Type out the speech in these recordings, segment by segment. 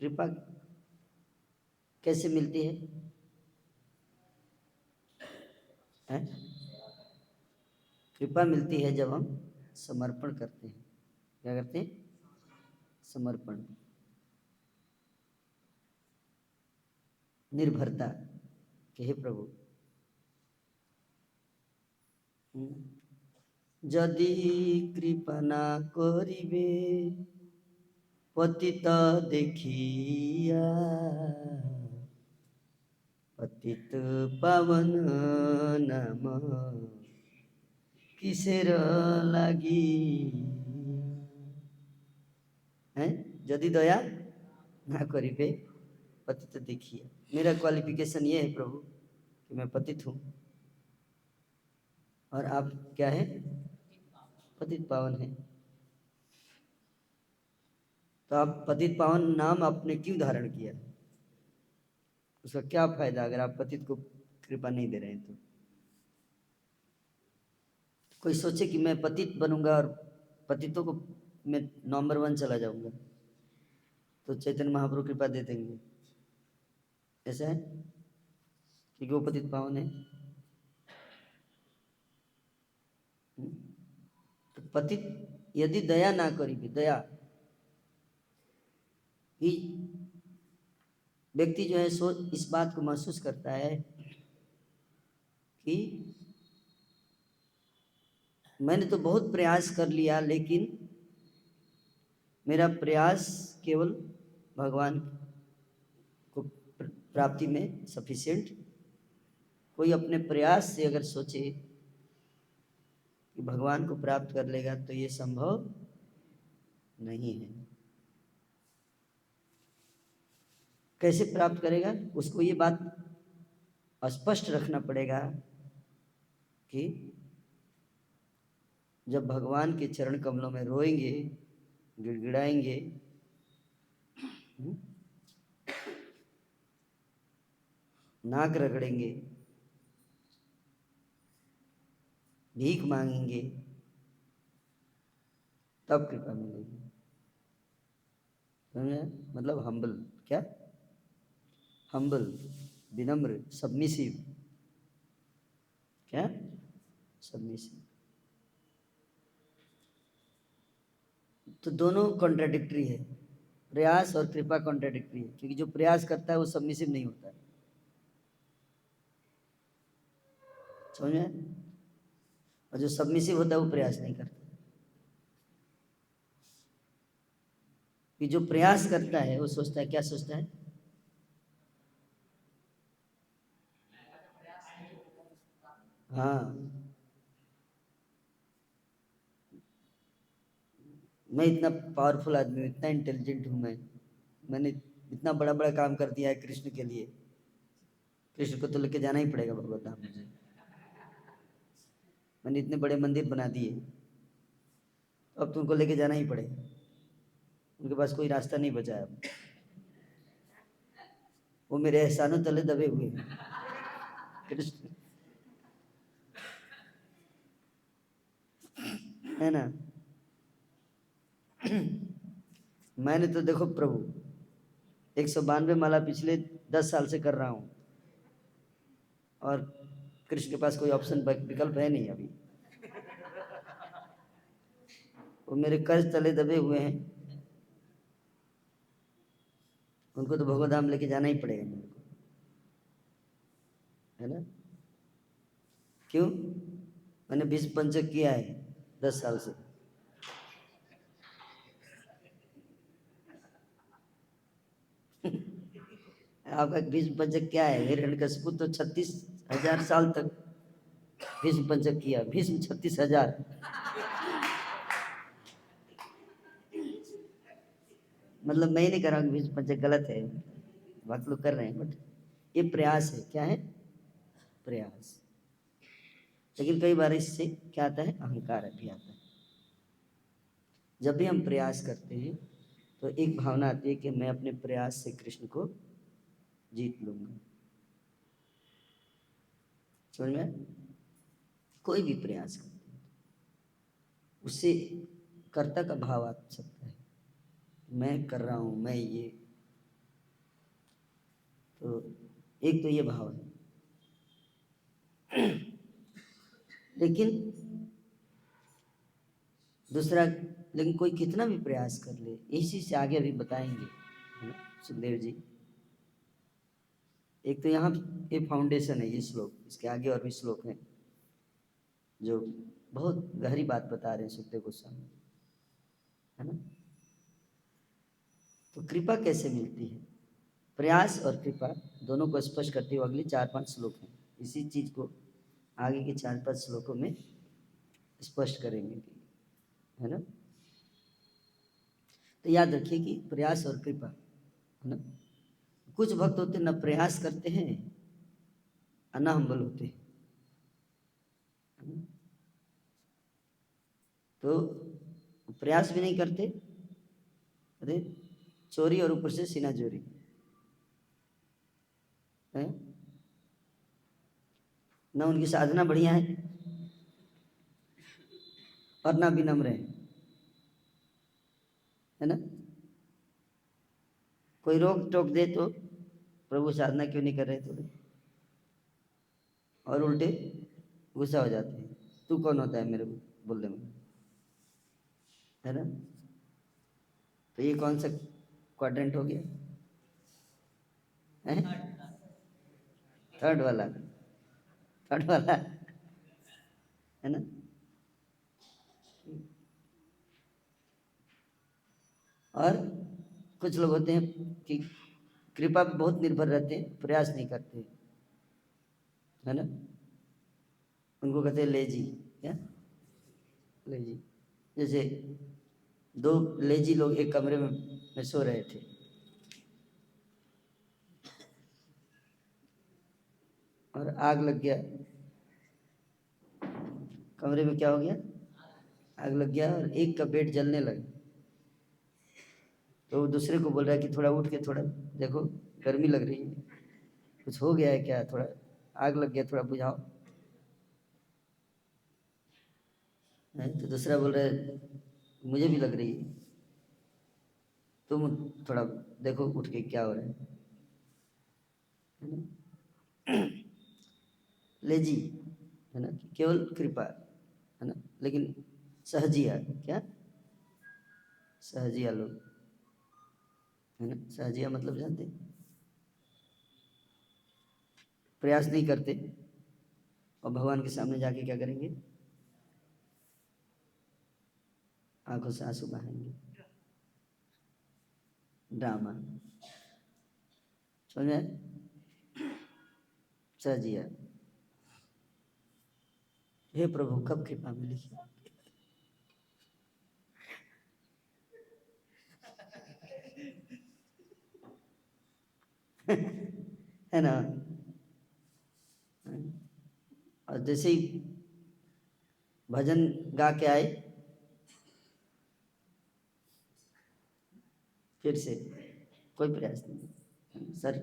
कृपा कैसे मिलती है? कृपा मिलती है जब हम समर्पण करते हैं। क्या करते हैं? समर्पण, निर्भरता कि हे प्रभु, यदि कृपा ना करिबे पतित देखिया, पतित पावन नाम किसेर लागी है, यदि दया ना करिबे पतित देखिए। मेरा क्वालिफिकेशन ये है प्रभु कि मैं पतित हूँ और आप क्या है? पतित पावन है। तो आप पतित पावन नाम आपने क्यों धारण किया? उसका क्या फायदा अगर आप पतित को कृपा नहीं दे रहे हैं? तो कोई सोचे कि मैं पतित बनूंगा और पतितों को मैं नंबर 1 चला जाऊंगा तो चैतन्य महाप्रभु कृपा दे देंगे, ऐसा है? क्योंकि वो पतित पावन है। तो पतित यदि दया ना करेगी, दया ही व्यक्ति जो है सो इस बात को महसूस करता है कि मैंने तो बहुत प्रयास कर लिया लेकिन मेरा प्रयास केवल भगवान को प्राप्ति में सफिशिएंट। कोई अपने प्रयास से अगर सोचे कि भगवान को प्राप्त कर लेगा तो ये संभव नहीं है। कैसे प्राप्त करेगा? उसको ये बात स्पष्ट रखना पड़ेगा कि जब भगवान के चरण कमलों में रोएंगे, गिड़गिड़ाएंगे, नाक रगड़ेंगे, भीख मांगेंगे, तब कृपा मिलेगी। समझे? मतलब हम्बल, क्या? हम्बल, विनम्र, सबमिसिव। क्या? सबमिसिव। तो दोनों कॉन्ट्राडिक्टरी है, प्रयास और कृपा कॉन्ट्राडिक्टरी है, क्योंकि जो प्रयास करता है वो सबमिसिव नहीं होता है। समझ में? और जो सबमिसिव होता है वो प्रयास नहीं करता। कि जो प्रयास करता है वो सोचता है, क्या सोचता है? हाँ, मैं इतना पावरफुल आदमी हूँ, इतना इंटेलिजेंट हूँ, मैंने इतना बड़ा बड़ा काम कर दिया है कृष्ण के लिए। कृष्ण को तो लेके जाना ही पड़ेगा भगवत धाम मुझे। मैंने इतने बड़े मंदिर बना दिए, अब तुमको लेके जाना ही पड़ेगा। उनके पास कोई रास्ता नहीं बचा अब, वो मेरे एहसानों तले दबे हुए हैं कृष्ण, है ना? मैंने तो देखो प्रभु 192 माला पिछले 10 साल से कर रहा हूँ और कृष्ण के पास कोई ऑप्शन विकल्प है नहीं अभी। वो मेरे कर्ज तले दबे हुए हैं, उनको तो भगवत धाम लेके जाना ही पड़ेगा मेरे को, है ना? क्यों? मैंने भीष्म पंचक किया है 10 साल से। आपका भीष्म पंचक क्या है? हिरण्यकशिपु तो 36,000 साल तक भीष्म पंचक किया, भीष्म 36,000। मतलब मैं ही नहीं कर रहा हूँ, भीष्म पंचक गलत है, बाकी लोग कर रहे हैं, बट ये प्रयास है। क्या है? प्रयास। लेकिन कई बार इससे क्या आता है? अहंकार भी आता है। जब भी हम प्रयास करते हैं तो एक भावना आती है कि मैं अपने प्रयास से कृष्ण को जीत लूंगा। समझ में? कोई भी प्रयास करते हैं उससे कर्ता का भाव आ सकता है, मैं कर रहा हूँ, मैं ये तो एक तो ये भाव है। लेकिन दूसरा, लेकिन कोई कितना भी प्रयास कर ले, इसी से आगे अभी बताएंगे, है ना सुखदेव जी। एक तो यहाँ ये फाउंडेशन है, ये श्लोक, इसके आगे और भी श्लोक हैं जो बहुत गहरी बात बता रहे हैं सुखदेव गोस्वामी, है ना। तो कृपा कैसे मिलती है, प्रयास और कृपा दोनों को स्पष्ट करते हुए अगले 4-5 श्लोक हैं, इसी चीज को आगे के 4-5 श्लोकों में स्पष्ट करेंगे, है ना। तो याद रखिए कि प्रयास और कृपा, है ना। कुछ भक्त होते न प्रयास करते हैं और न हम्बल होते हैं, तो प्रयास भी नहीं करते, अरे चोरी और ऊपर से सीना चोरी है न, उनकी साधना बढ़िया है और ना विनम्र है ना। कोई रोक टोक दे तो प्रभु साधना क्यों नहीं कर रहे थोड़े, और उल्टे गुस्सा हो जाते हैं, तू कौन होता है मेरे को बोलने में, है ना। तो ये कौन सा क्वाड्रेंट हो गया है? थर्ड वाला, थर्ड वाला, है ना। और कुछ लोग होते हैं कि कृपा पे बहुत निर्भर रहते हैं, प्रयास नहीं करते, है ना। उनको कहते हैं लेजी, क्या लेजी। जैसे 2 लेजी लोग एक कमरे में सो रहे थे, और आग लग गया कमरे में, क्या हो गया, आग लग गया और एक का पेट जलने लगा। तो वो दूसरे को बोल रहा है कि थोड़ा उठ के थोड़ा देखो, गर्मी लग रही है, कुछ हो गया है क्या, थोड़ा आग लग गया, थोड़ा बुझाओ। तो दूसरा बोल रहा है मुझे भी लग रही है, तुम थोड़ा देखो उठ के क्या हो रहा है ना। लेजी, है ना, केवल कृपा, है ना। लेकिन सहजिया, क्या सहजिया लोग, है ना। सहजिया मतलब जानते, प्रयास नहीं करते और भगवान के सामने जाके क्या करेंगे, आंखों से आंसू बहाएंगे, ड्रामा, समझ में, सहजिया। हे प्रभु कब कृपा मिली, है ना। और जैसे ही भजन गा के आए, फिर से कोई प्रयास नहीं सर।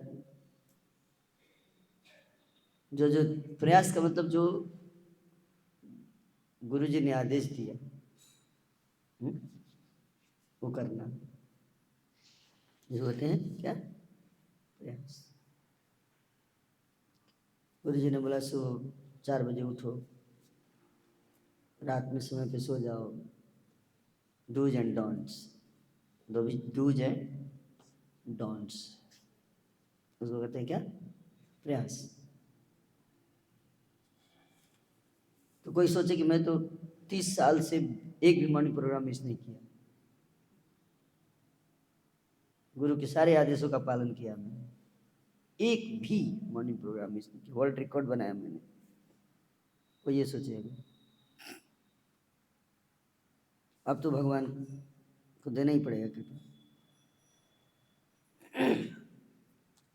जो जो प्रयास का मतलब जो गुरु जी ने आदेश दिया वो करना, जो होते हैं क्या प्रयास। गुरु जी ने बोला सुबह 4 बजे उठो, रात में समय पे सो जाओ, dos and don'ts, dos and don'ts, उसको कहते हैं क्या प्रयास। तो कोई सोचे कि मैं तो 30 साल से एक भी मॉर्निंग प्रोग्राम मिस नहीं किया, गुरु के सारे आदेशों का पालन किया मैंने, एक भी मॉर्निंग प्रोग्राम मिस नहीं किया, वर्ल्ड रिकॉर्ड बनाया मैंने, कोई ये सोचेगा। अब तो भगवान को देना ही पड़ेगा कृपा,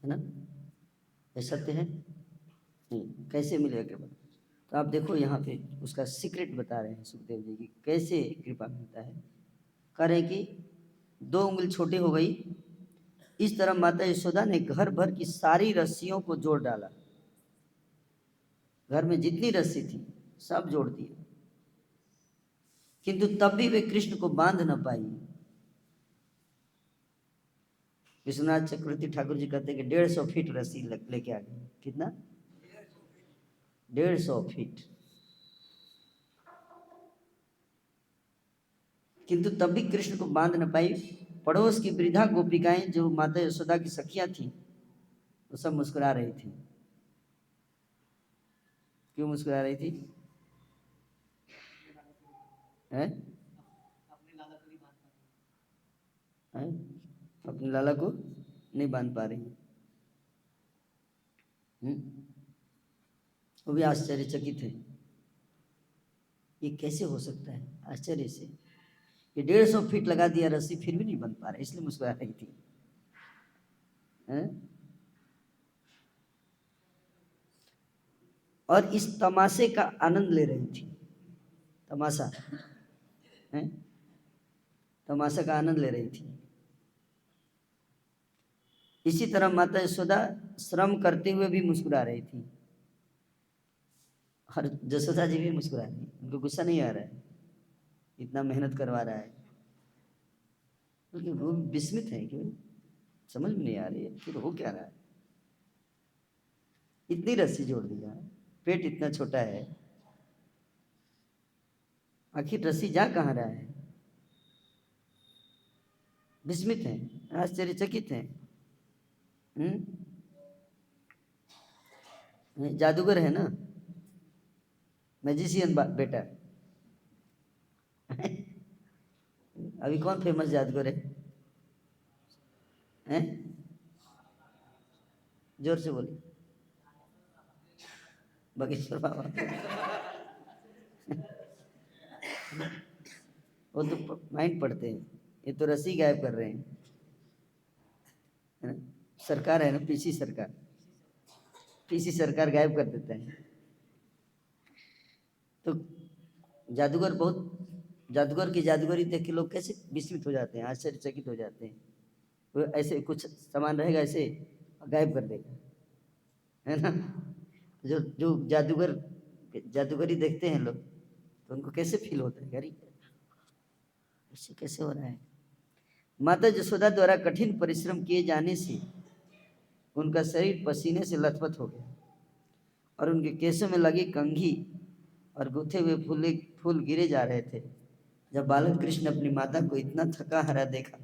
है ना। ये सत्य है नहीं, कैसे मिलेगा कृपा। तो आप देखो यहाँ पे उसका सीक्रेट बता रहे हैं सुखदेव जी की, कैसे कृपा मिलता है। कह रहे हैं कि 2 उंगली छोटी हो गई, इस तरह माता यशोदा ने घर भर की सारी रस्सियों को जोड़ डाला, घर में जितनी रस्सी थी सब जोड़ दी, किंतु तब भी वे कृष्ण को बांध न पाई। विश्वनाथ चक्रवर्ती ठाकुर जी कहते हैं कि 150 फीट रस्सी लेके आ गए। कितना? 150 फीट। किंतु तब भी कृष्ण को बांध न पाई। पड़ोस की वृद्धा गोपिकाएं जो माता यशोदा की सखियां थी वो सब मुस्कुरा रही थी। क्यों मुस्कुरा रही थी? हैं? अपने लाला को नहीं बांध पा रही। वो भी आश्चर्यचकित है, ये कैसे हो सकता है? आश्चर्य से ये 150 फीट लगा दिया रस्सी फिर भी नहीं बन पा रहा, इसलिए मुस्कुरा रही थी। और इस तमाशे का आनंद ले रही थी। तमाशा है, तमाशा का आनंद ले रही थी। इसी तरह माता यशोदा श्रम करते हुए भी मुस्कुरा रही थी और जसोदा जी भी मुस्कुरा रही। उनको गुस्सा नहीं आ रहा है, इतना मेहनत करवा रहा है, क्योंकि वो विस्मित है कि समझ में नहीं आ रही है कि हो क्या रहा है। इतनी रस्सी जोड़ दिया, पेट इतना छोटा है, आखिर रस्सी जा कहाँ रहा है? विस्मित हैं, आश्चर्यचकित हैं। जादूगर है ना, मैजिशियन बेटा। अभी कौन फेमस जादूगर है? हैं? जोर से बोले। बागेश्वर बाबा। वो तो माइंड पढ़ते हैं, ये तो रस्सी गायब कर रहे हैं, है ना? सरकार है ना, पीसी सरकार, पीसी सरकार गायब कर देता है। तो जादूगर की जादूगरी देख के लोग कैसे विस्मित हो जाते हैं, आश्चर्यचकित हो जाते हैं। वो ऐसे कुछ सामान रहेगा ऐसे गायब कर देगा, है ना? जो जो जादूगरी देखते हैं लोग तो उनको कैसे फील होता है, यार ऐसे कैसे हो रहा है? माता यशोदा द्वारा कठिन परिश्रम किए जाने से उनका शरीर पसीने से लथपथ हो गया और उनके केसों में लगी कंघी और गुथे हुए फूल गिरे जा रहे थे। जब बालक कृष्ण अपनी माता को इतना थका हारा देखा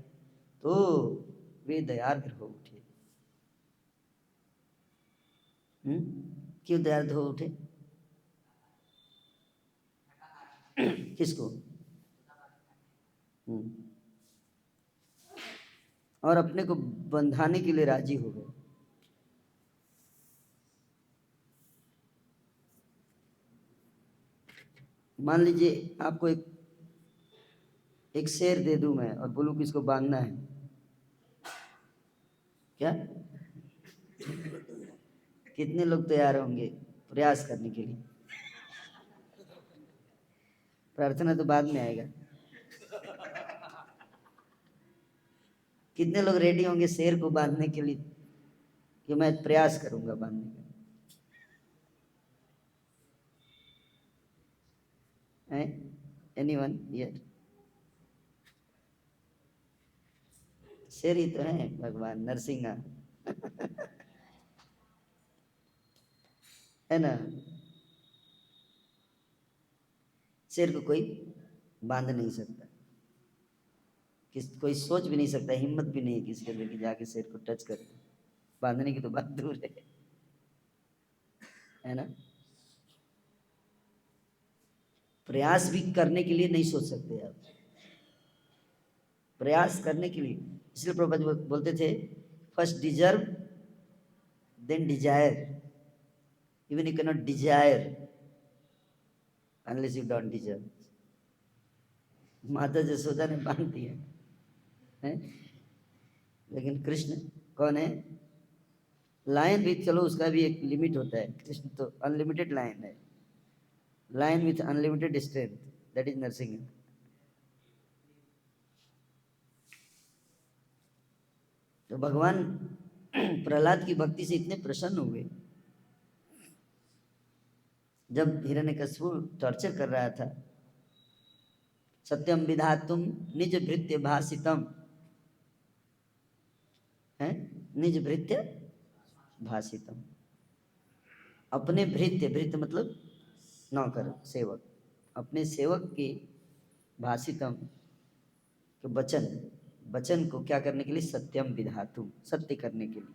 तो वे दयार्द्र हो उठे। क्यों दयार्द्र हो उठे? किसको? और अपने को बंधाने के लिए राजी हो गए। मान लीजिए आपको एक शेर दे दूं मैं और बोलूं कि इसको बांधना है, क्या कितने लोग तैयार होंगे प्रयास करने के लिए? प्रार्थना तो बाद में आएगा। कितने लोग रेडी होंगे शेर को बांधने के लिए कि मैं प्रयास करूंगा बांधने का? Anyone here? शेर ही तो है भगवान नरसिंह। है ना? शेर को कोई बांध नहीं सकता, कोई सोच भी नहीं सकता, हिम्मत भी नहीं है किसी के अंदर कि जाके शेर को टच कर दे। बांधने की तो बात दूर है ना? प्रयास भी करने के लिए नहीं सोच सकते आप, प्रयास करने के लिए। इसलिए प्रभुपाद बोलते थे first deserve then desire, even you can not desire unless you don't deserve. माता यशोदा ने बांध दिया है, लेकिन कृष्ण कौन है? लायन भी, चलो उसका भी एक लिमिट होता है, कृष्ण तो अनलिमिटेड लायन है, lion with unlimited strength, that is Narasimha. तो भगवान प्रहलाद की भक्ति से इतने प्रसन्न हुए, जब हिरण्यकशिपु टॉर्चर कर रहा था, सत्यम विधातुम निज भृत्य भाषितम, है निज भृत्य भाषितम, अपने भृत्य, भृत्य मतलब नौकर सेवक, अपने सेवक की भाषितम के वचन, वचन को क्या करने के लिए, सत्यम विधातुम, सत्य करने के लिए,